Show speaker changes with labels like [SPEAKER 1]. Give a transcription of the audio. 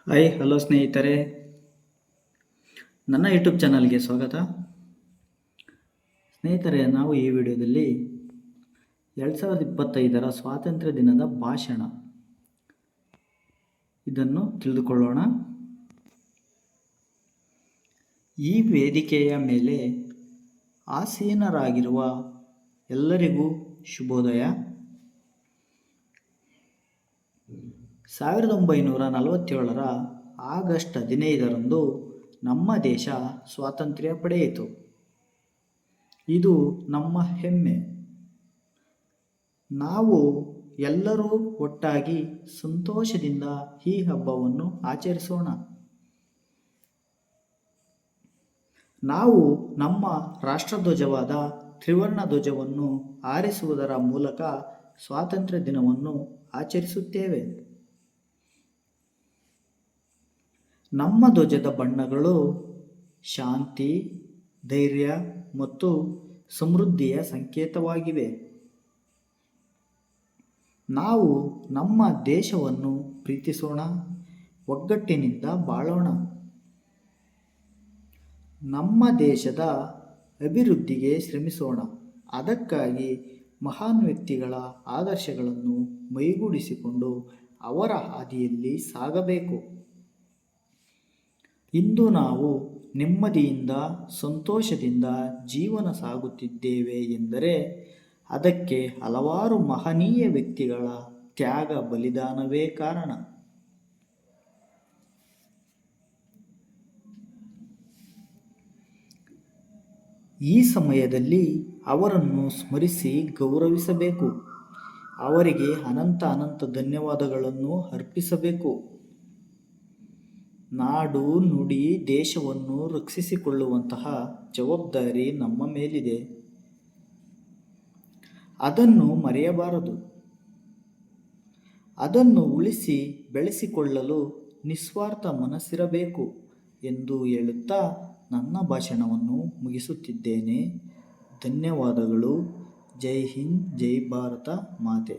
[SPEAKER 1] Hi hello ಸ್ನೇಹಿತರೆ, ನನ್ನ YouTube ಚಾನಲ್ಗೆ ಸ್ವಾಗತ. ಸ್ನೇಹಿತರೆ, ನಾವು ಈ ವಿಡಿಯೋದಲ್ಲಿ 2025ರ ಸ್ವಾತಂತ್ರ್ಯ ದಿನದ ಭಾಷಣ ಇದನ್ನು ತಿಳಿದುಕೊಳ್ಳೋಣ. ಈ ವೇದಿಕೆಯ ಮೇಲೆ ಆಸೀನರಾಗಿರುವ ಎಲ್ಲರಿಗೂ ಶುಭೋದಯ. 1947ರ ಆಗಸ್ಟ್ 15ರಂದು ನಮ್ಮ ದೇಶ ಸ್ವಾತಂತ್ರ್ಯ ಪಡೆಯಿತು. ಇದು ನಮ್ಮ ಹೆಮ್ಮೆ. ನಾವು ಎಲ್ಲರೂ ಒಟ್ಟಾಗಿ ಸಂತೋಷದಿಂದ ಈ ಹಬ್ಬವನ್ನು ಆಚರಿಸೋಣ. ನಾವು ನಮ್ಮ ರಾಷ್ಟ್ರಧ್ವಜವಾದ ತ್ರಿವರ್ಣ ಧ್ವಜವನ್ನು ಹಾರಿಸುವುದರ ಮೂಲಕ ಸ್ವಾತಂತ್ರ್ಯ ದಿನವನ್ನು ಆಚರಿಸುತ್ತೇವೆ. ನಮ್ಮ ಧ್ವಜದ ಬಣ್ಣಗಳು ಶಾಂತಿ, ಧೈರ್ಯ ಮತ್ತು ಸಮೃದ್ಧಿಯ ಸಂಕೇತವಾಗಿವೆ. ನಾವು ನಮ್ಮ ದೇಶವನ್ನು ಪ್ರೀತಿಸೋಣ, ಒಗ್ಗಟ್ಟಿನಿಂದ ಬಾಳೋಣ. ನಮ್ಮ ದೇಶದ ಅಭಿವೃದ್ಧಿಗೆ ಶ್ರಮಿಸೋಣ. ಅದಕ್ಕಾಗಿ ಮಹಾನ್ ವ್ಯಕ್ತಿಗಳ ಆದರ್ಶಗಳನ್ನು ಮೈಗೂಡಿಸಿಕೊಂಡು ಅವರ ಹಾದಿಯಲ್ಲಿ ಸಾಗಬೇಕು. ಇಂದು ನಾವು ನೆಮ್ಮದಿಯಿಂದ ಸಂತೋಷದಿಂದ ಜೀವನ ಸಾಗುತ್ತಿದ್ದೇವೆ ಎಂದರೆ ಅದಕ್ಕೆ ಹಲವಾರು ಮಹನೀಯ ವ್ಯಕ್ತಿಗಳ ತ್ಯಾಗ ಬಲಿದಾನವೇ ಕಾರಣ. ಈ ಸಮಯದಲ್ಲಿ ಅವರನ್ನು ಸ್ಮರಿಸಿ ಗೌರವಿಸಬೇಕು. ಅವರಿಗೆ ಅನಂತ ಧನ್ಯವಾದಗಳನ್ನು ಅರ್ಪಿಸಬೇಕು. ನಾಡು, ನುಡಿ, ದೇಶವನ್ನು ರಕ್ಷಿಸಿಕೊಳ್ಳುವಂತಹ ಜವಾಬ್ದಾರಿ ನಮ್ಮ ಮೇಲಿದೆ. ಅದನ್ನು ಮರೆಯಬಾರದು. ಅದನ್ನು ಉಳಿಸಿ ಬೆಳೆಸಿಕೊಳ್ಳಲು ನಿಸ್ವಾರ್ಥ ಮನಸ್ಸಿರಬೇಕು ಎಂದು ಹೇಳುತ್ತಾ ನನ್ನ ಭಾಷಣವನ್ನು ಮುಗಿಸುತ್ತಿದ್ದೇನೆ. ಧನ್ಯವಾದಗಳು. ಜೈ ಹಿಂದ್, ಜೈ ಭಾರತ ಮಾತೆ.